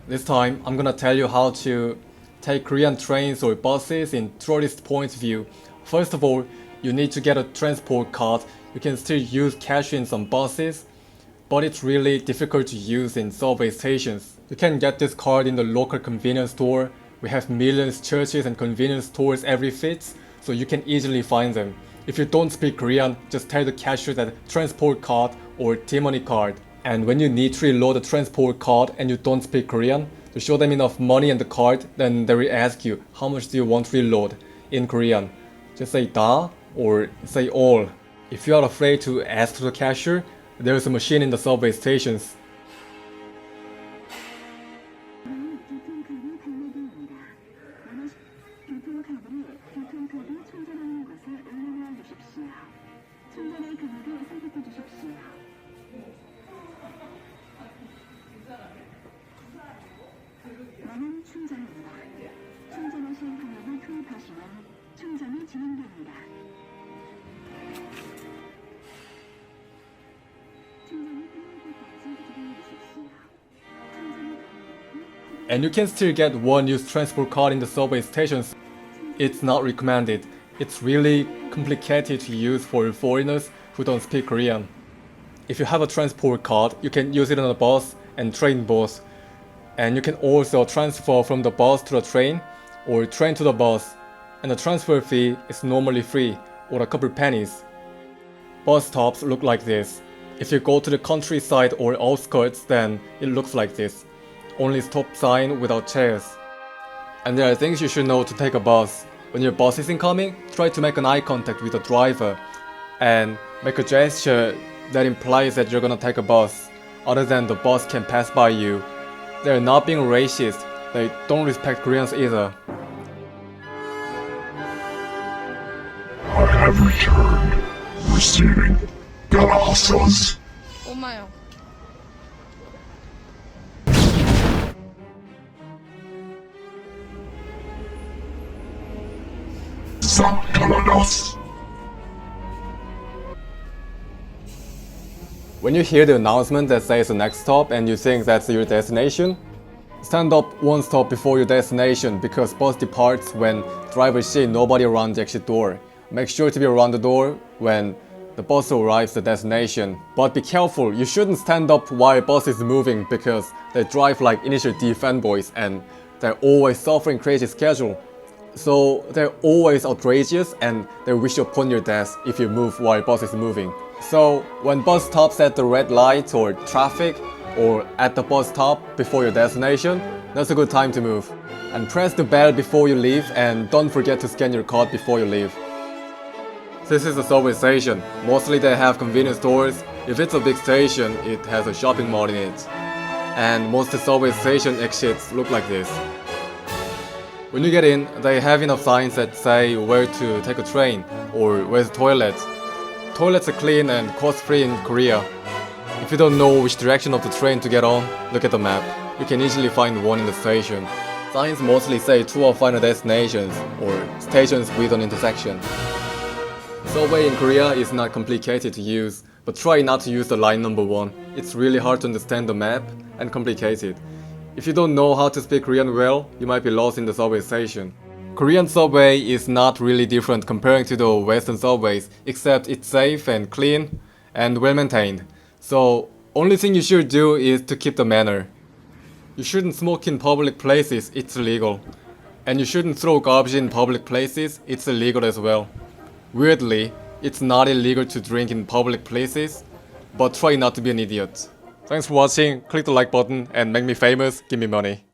This time, I'm gonna tell you how to take Korean trains or buses in tourist point of view. First of all, you need to get a transport card. You can still use cash in some buses, but it's really difficult to use in subway stations. You can get this card in the local convenience store. We have millions churches and convenience stores every fit, so you can easily find them. If you don't speak Korean, just tell the cashier that transport card or T-money card. And when you need to reload the transport card and you don't speak Korean, to show them enough money in the card, then they will ask you how much do you want to reload in Korean. Just say da or say all. If you are afraid to ask to the cashier, there is a machine in the subway stations. And you can still get one used transport card in the subway stations. It's not recommended. It's really complicated to use for foreigners who don't speak Korean. If you have a transport card, you can use it on a bus and train both. And you can also transfer from the bus to the train or train to the bus. And the transfer fee is normally free or a couple pennies. Bus stops look like this. If you go to the countryside or outskirts, then it looks like this. Only stop sign without chairs. And there are things you should know to take a bus. When your bus is incoming, try to make an eye contact with the driver and make a gesture that implies that you're gonna take a bus, other than the bus can pass by you. They're not being racist, they don't respect Koreans either. I have returned, receiving Galasas. 엄마요. Zapkaladas. When you hear the announcement that says the next stop and you think that's your destination, stand up one stop before your destination because bus departs when drivers see nobody around the exit door. Make sure to be around the door when the bus arrives at the destination. But be careful, you shouldn't stand up while bus is moving because they drive like Initial D fanboys and they're always suffering crazy schedule. So they're always outrageous and they wish upon your death if you move while bus is moving. So when bus stops at the red light or traffic or at the bus stop before your destination, that's a good time to move. And press the bell before you leave and don't forget to scan your card before you leave. This is a subway station. Mostly they have convenience stores. If it's a big station, it has a shopping mall in it. And most subway station exits look like this. When you get in, they have enough signs that say where to take a train or where's the toilet. Toilets are clean and cost-free in Korea. If you don't know which direction of the train to get on, look at the map. You can easily find one in the station. Signs mostly say two or final destinations or stations with an intersection. Subway in Korea is not complicated to use, but try not to use the line number 1. It's really hard to understand the map and complicated. If you don't know how to speak Korean well, you might be lost in the subway station. Korean subway is not really different comparing to the Western subways, except it's safe and clean and well maintained. So, only thing you should do is to keep the manner. You shouldn't smoke in public places, it's illegal. And you shouldn't throw garbage in public places, it's illegal as well. Weirdly, it's not illegal to drink in public places, but try not to be an idiot. Thanks for watching, click the like button and make me famous, give me money.